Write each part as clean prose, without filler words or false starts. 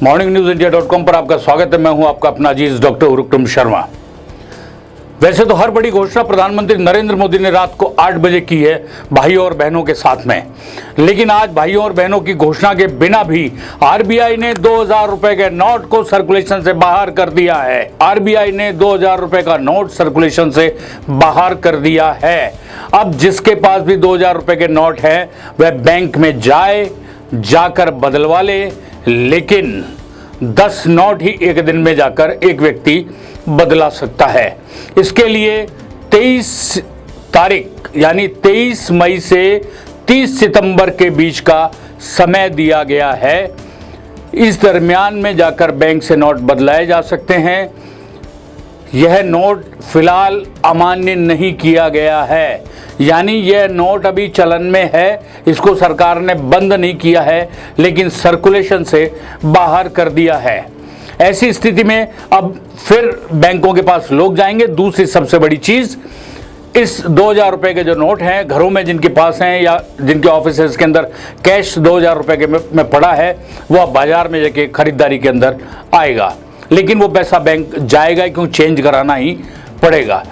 morningnews.india.com पर आपका स्वागत है। मैं हूं आपका अपना अजीज डॉक्टर उरुक्रम शर्मा। वैसे तो हर बड़ी घोषणा प्रधानमंत्री नरेंद्र मोदी ने रात को 8 बजे की है भाइयों और बहनों के साथ में, लेकिन आज भाइयों और बहनों की घोषणा के बिना भी आरबीआई ने 2000 रुपए के नोट को सर्कुलेशन से बाहर कर दिया है। आरबीआई ने 2000 रुपए का नोट सर्कुलेशन से बाहर कर दिया है। अब जिसके पास भी 2000 रुपए के नोट है वह बैंक में जाकर बदलवा ले, लेकिन 10 नोट ही एक दिन में जाकर एक व्यक्ति बदला सकता है। इसके लिए 23 तारीख यानी 23 मई से 30 सितंबर के बीच का समय दिया गया है। इस दरमियान में जाकर बैंक से नोट बदलाए जा सकते हैं। यह नोट फिलहाल अमान्य नहीं किया गया है, यानी यह नोट अभी चलन में है, इसको सरकार ने बंद नहीं किया है लेकिन सर्कुलेशन से बाहर कर दिया है। ऐसी स्थिति में अब फिर बैंकों के पास लोग जाएंगे। दूसरी सबसे बड़ी चीज, इस 2000 रुपए के जो नोट हैं घरों में जिनके पास हैं या जिनके ऑफिस के अंदर कैश 2000 रुपए के में पड़ा है, वो अब बाजार में जाके खरीदारी के अंदर आएगा, लेकिन वो पैसा बैंक जाएगा क्यों, चेंज कराना ही पड़ेगा।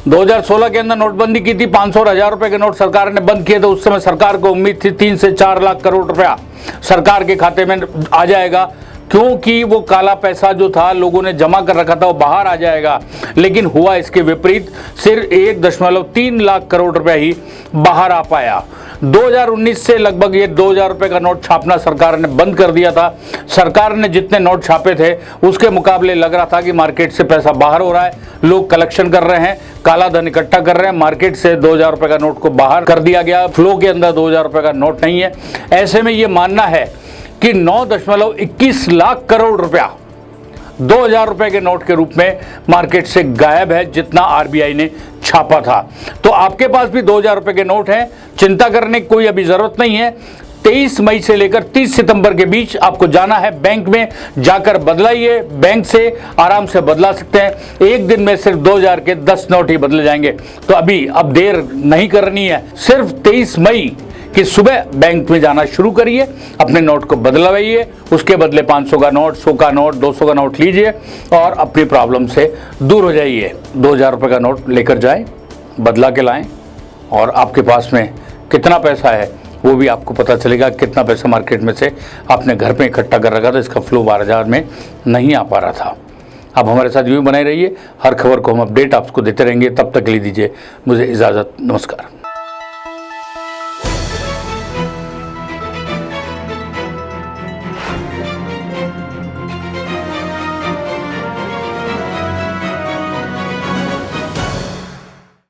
2016 के अंदर नोटबंदी की थी, 500 और 1000 रुपए के नोट सरकार ने बंद किए थे। उस समय सरकार को उम्मीद थी 3 से 4 लाख करोड़ रुपया सरकार के खाते में आ जाएगा, क्योंकि वो काला पैसा जो था लोगों ने जमा कर रखा था वो बाहर आ जाएगा। लेकिन हुआ इसके विपरीत, सिर्फ 1.3 लाख करोड़ रुपया ही बाहर आ पाया। 2019 से लगभग ये 2000 रुपए का नोट छापना सरकार ने बंद कर दिया था। सरकार ने जितने नोट छापे थे उसके मुकाबले लग रहा था कि मार्केट से पैसा बाहर हो रहा है, लोग कलेक्शन कर रहे हैं, काला धन इकट्ठा कर रहे हैं। मार्केट से 2000 रुपए का नोट को बाहर कर दिया गया, फ्लो के अंदर 2000 रुपए का नोट नहीं है। ऐसे में ये मानना है कि 9.21 लाख करोड़ रुपया 2000 रुपए के नोट के रूप में मार्केट से गायब है, जितना आरबीआई ने छापा था। तो आपके पास भी 2000 रुपए के नोट हैं, चिंता करने की कोई अभी जरूरत नहीं है। 23 मई से लेकर 30 सितंबर के बीच आपको जाना है बैंक में, जाकर बदलाइए। बैंक से आराम से बदला सकते हैं। एक दिन में सिर्फ 2000 के 10 नोट ही बदले जाएंगे। तो अब देर नहीं करनी है, सिर्फ 23 मई कि सुबह बैंक में जाना शुरू करिए, अपने नोट को बदलवाइए, उसके बदले 500 का नोट, 100 का नोट, 200 का नोट लीजिए और अपनी प्रॉब्लम से दूर हो जाइए। 2000 रुपये का नोट लेकर जाएं, बदला के लाएं, और आपके पास में कितना पैसा है वो भी आपको पता चलेगा। कितना पैसा मार्केट में से आपने घर पे इकट्ठा कर रखा था, इसका फ्लो बाजार में नहीं आ पा रहा था। अब हमारे साथ यूँ बनाए रहिए, हर खबर को हम अपडेट आपको देते रहेंगे। तब तक ले दीजिए मुझे इजाज़त। नमस्कार।